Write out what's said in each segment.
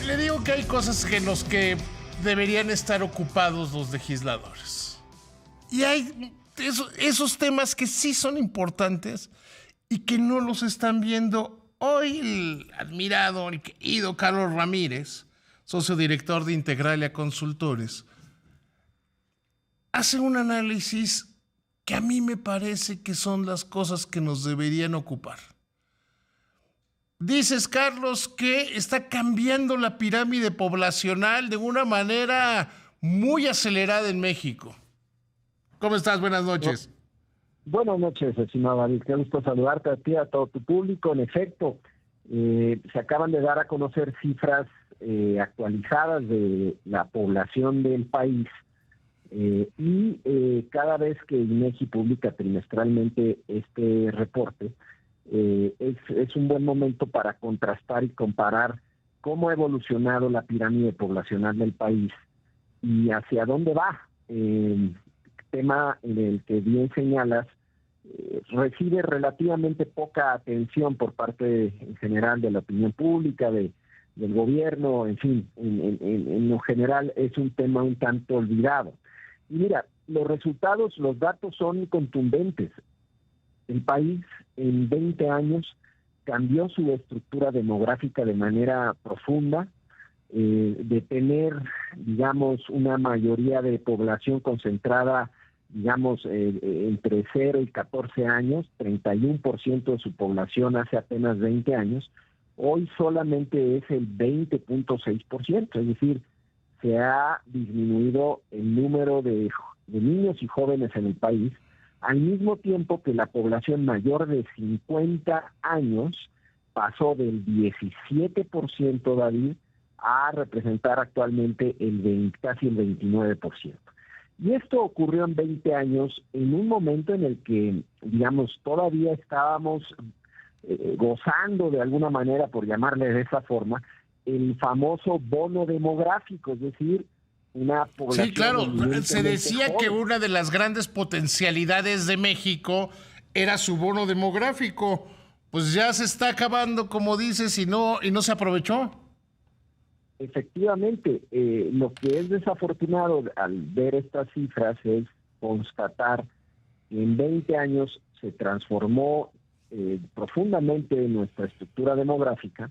le digo que hay cosas en las que deberían estar ocupados los legisladores. Y hay esos temas que sí son importantes y que no los están viendo. Hoy el admirado, el querido Carlos Ramírez, socio director de Integralia Consultores, hace un análisis que a mí me parece que son las cosas que nos deberían ocupar. Dices, Carlos, que está cambiando la pirámide poblacional de una manera muy acelerada en México. ¿Cómo estás? Buenas noches. Buenas noches, estimado David. Qué gusto saludarte a ti y a todo tu público. En efecto, se acaban de dar a conocer cifras actualizadas de la población del país y cada vez que INEGI publica trimestralmente este reporte, es un buen momento para contrastar y comparar cómo ha evolucionado la pirámide poblacional del país y hacia dónde va. Tema en el que bien señalas, recibe relativamente poca atención por parte en general de la opinión pública, del gobierno, en fin, en lo general es un tema un tanto olvidado. Y mira, los resultados, los datos son contundentes. El país en 20 años cambió su estructura demográfica de manera profunda, de tener, digamos, una mayoría de población concentrada, digamos, entre 0 y 14 años, 31% de su población hace apenas 20 años, hoy solamente es el 20.6%, es decir, se ha disminuido el número de niños y jóvenes en el país, al mismo tiempo que la población mayor de 50 años pasó del 17%, David, a representar actualmente casi el 29%. Y esto ocurrió en 20 años, en un momento en el que, digamos, todavía estábamos gozando de alguna manera, por llamarle de esa forma, el famoso bono demográfico, es decir, una población... Sí, claro, se decía joven. Que una de las grandes potencialidades de México era su bono demográfico. Pues ya se está acabando, como dices, y no se aprovechó. Efectivamente, lo que es desafortunado al ver estas cifras es constatar que en 20 años se transformó profundamente nuestra estructura demográfica,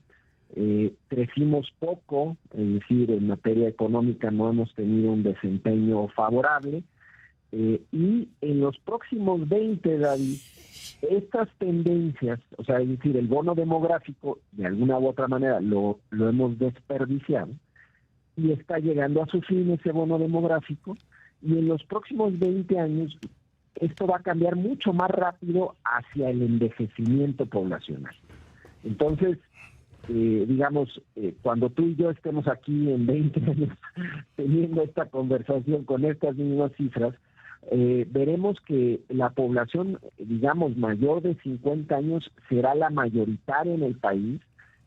crecimos poco, es decir, en materia económica no hemos tenido un desempeño favorable, y en los próximos 20, David, estas tendencias, o sea, es decir, el bono demográfico, de alguna u otra manera, lo hemos desperdiciado y está llegando a su fin ese bono demográfico, y en los próximos 20 años esto va a cambiar mucho más rápido hacia el envejecimiento poblacional. Entonces, digamos, cuando tú y yo estemos aquí en 20 años teniendo esta conversación con estas mismas cifras, veremos que la población, digamos, mayor de 50 años será la mayoritaria en el país,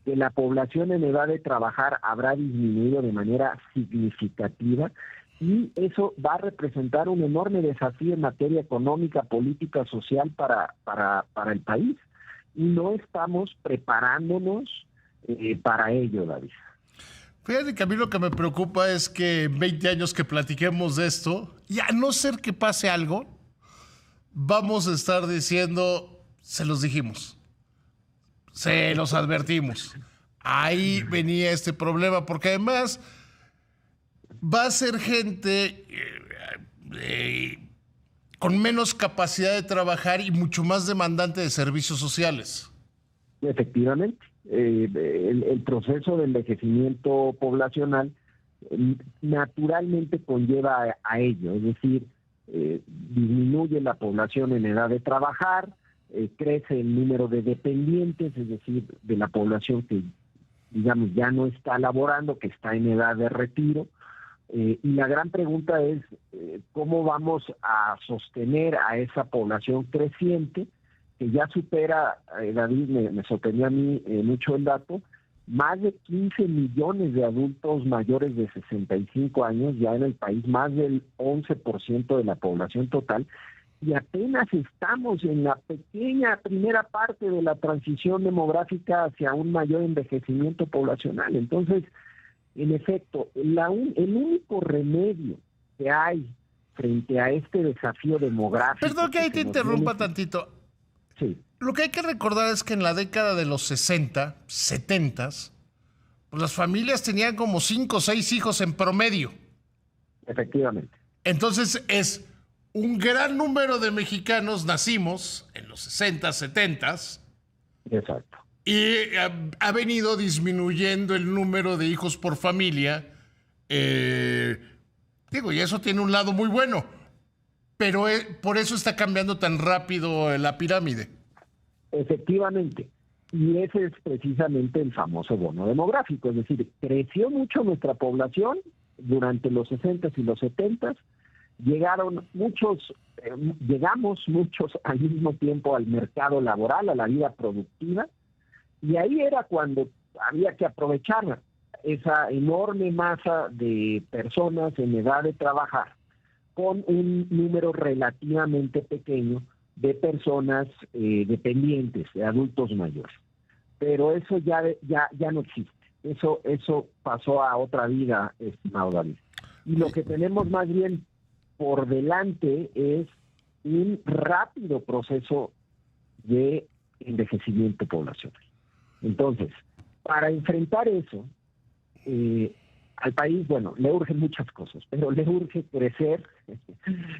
que la población en edad de trabajar habrá disminuido de manera significativa, y eso va a representar un enorme desafío en materia económica, política, social para el país. Y no estamos preparándonos para ello, David. Fíjate que a mí lo que me preocupa es que en 20 años que platiquemos de esto, y a no ser que pase algo, vamos a estar diciendo, se los dijimos, se los advertimos. Ahí venía este problema, porque además va a ser gente con menos capacidad de trabajar y mucho más demandante de servicios sociales. Efectivamente. El proceso de envejecimiento poblacional naturalmente conlleva a ello, es decir, disminuye la población en edad de trabajar, crece el número de dependientes, es decir, de la población que, digamos, ya no está laborando, que está en edad de retiro, y la gran pregunta es cómo vamos a sostener a esa población creciente, que ya supera, David, me sorprendió a mí mucho el dato, más de 15 millones de adultos mayores de 65 años ya en el país, más del 11% de la población total, y apenas estamos en la pequeña primera parte de la transición demográfica hacia un mayor envejecimiento poblacional. Entonces, En efecto, el único remedio que hay frente a este desafío demográfico... Perdón que ahí te interrumpa tantito. Sí. Lo que hay que recordar es que en la década de los 60, 70, pues las familias tenían como 5 o 6 hijos en promedio. Efectivamente. Entonces es un gran número de mexicanos nacimos en los 60, 70. Exacto. Y ha venido disminuyendo el número de hijos por familia. Digo, y eso tiene un lado muy bueno. Pero por eso está cambiando tan rápido la pirámide. Efectivamente. Y ese es precisamente el famoso bono demográfico. Es decir, creció mucho nuestra población durante los 60 y los 70. Llegamos muchos al mismo tiempo al mercado laboral, a la vida productiva. Y ahí era cuando había que aprovechar esa enorme masa de personas en edad de trabajar con un número relativamente pequeño de personas dependientes, de adultos mayores. Pero eso ya no existe. Eso pasó a otra vida, estimado David. Y lo que tenemos más bien por delante es un rápido proceso de envejecimiento poblacional. Entonces, para enfrentar eso, al país, bueno, le urgen muchas cosas, pero le urge crecer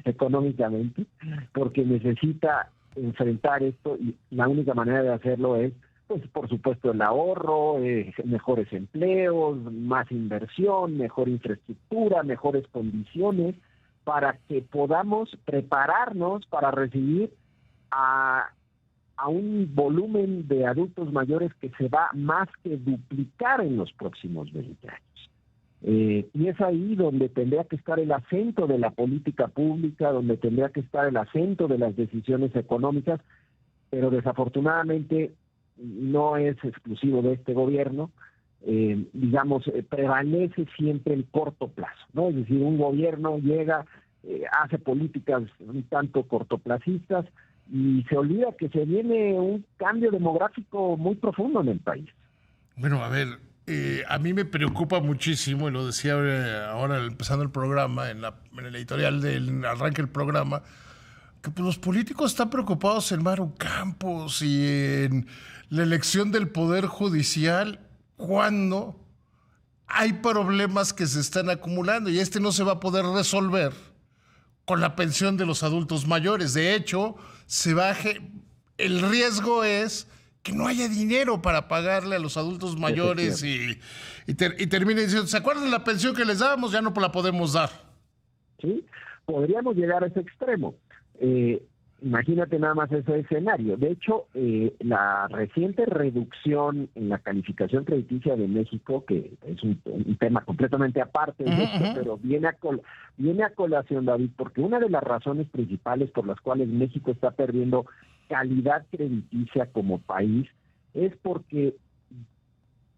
económicamente porque necesita enfrentar esto y la única manera de hacerlo es, pues, por supuesto, el ahorro, mejores empleos, más inversión, mejor infraestructura, mejores condiciones para que podamos prepararnos para recibir a un volumen de adultos mayores que se va más que duplicar en los próximos 20 años. Y es ahí donde tendría que estar el acento de la política pública, donde tendría que estar el acento de las decisiones económicas, pero desafortunadamente no es exclusivo de este gobierno. Prevalece siempre el corto plazo, ¿no? Es decir, un gobierno llega, hace políticas un tanto cortoplacistas, y se olvida que se viene un cambio demográfico muy profundo en el país. Bueno, a ver, a mí me preocupa muchísimo, y lo decía ahora empezando el programa, en el editorial del arranque del programa, que pues, los políticos están preocupados en Maru Campos y en la elección del Poder Judicial cuando hay problemas que se están acumulando y no se va a poder resolver con la pensión de los adultos mayores. De hecho, el riesgo es que no haya dinero para pagarle a los adultos mayores y termine diciendo, ¿se acuerdan de la pensión que les dábamos? Ya no la podemos dar. Sí, podríamos llegar a ese extremo. Imagínate nada más ese escenario. De hecho, la reciente reducción en la calificación crediticia de México, que es un tema completamente aparte de esto, pero viene a colación, David, porque una de las razones principales por las cuales México está perdiendo calidad crediticia como país es porque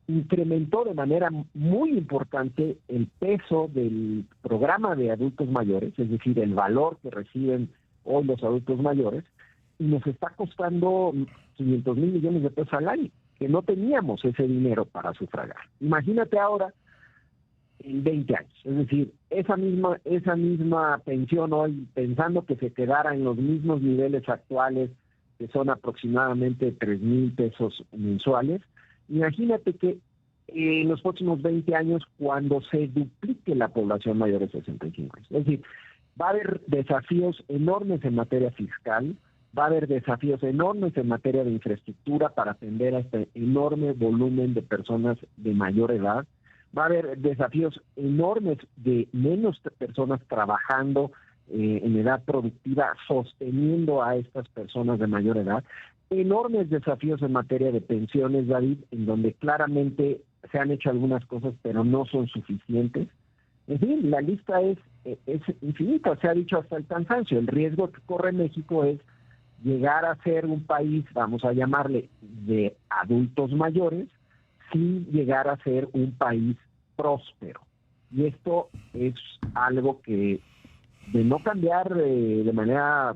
incrementó de manera muy importante el peso del programa de adultos mayores, es decir, el valor que reciben hoy los adultos mayores, y nos está costando 500 mil millones de pesos al año, que no teníamos ese dinero para sufragar. Imagínate ahora en 20 años, es decir, esa misma pensión hoy, pensando que se quedara en los mismos niveles actuales, que son aproximadamente 3,000 pesos mensuales, imagínate que en los próximos 20 años, cuando se duplique la población mayor de 65 años, es decir, va a haber desafíos enormes en materia fiscal, va a haber desafíos enormes en materia de infraestructura para atender a este enorme volumen de personas de mayor edad, va a haber desafíos enormes de menos personas trabajando en edad productiva, sosteniendo a estas personas de mayor edad, enormes desafíos en materia de pensiones, David, en donde claramente se han hecho algunas cosas, pero no son suficientes. En fin, la lista es infinita, se ha dicho hasta el cansancio. El riesgo que corre México es llegar a ser un país, vamos a llamarle, de adultos mayores, sin llegar a ser un país próspero. Y esto es algo que, de no cambiar de manera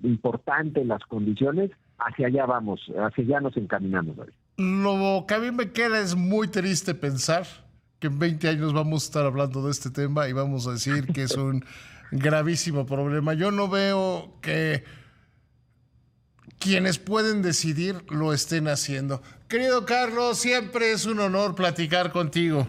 importante las condiciones, hacia allá vamos, hacia allá nos encaminamos, David. Lo que a mí me queda es muy triste pensar que en 20 años vamos a estar hablando de este tema y vamos a decir que es un gravísimo problema. Yo no veo que quienes pueden decidir lo estén haciendo. Querido Carlos, siempre es un honor platicar contigo.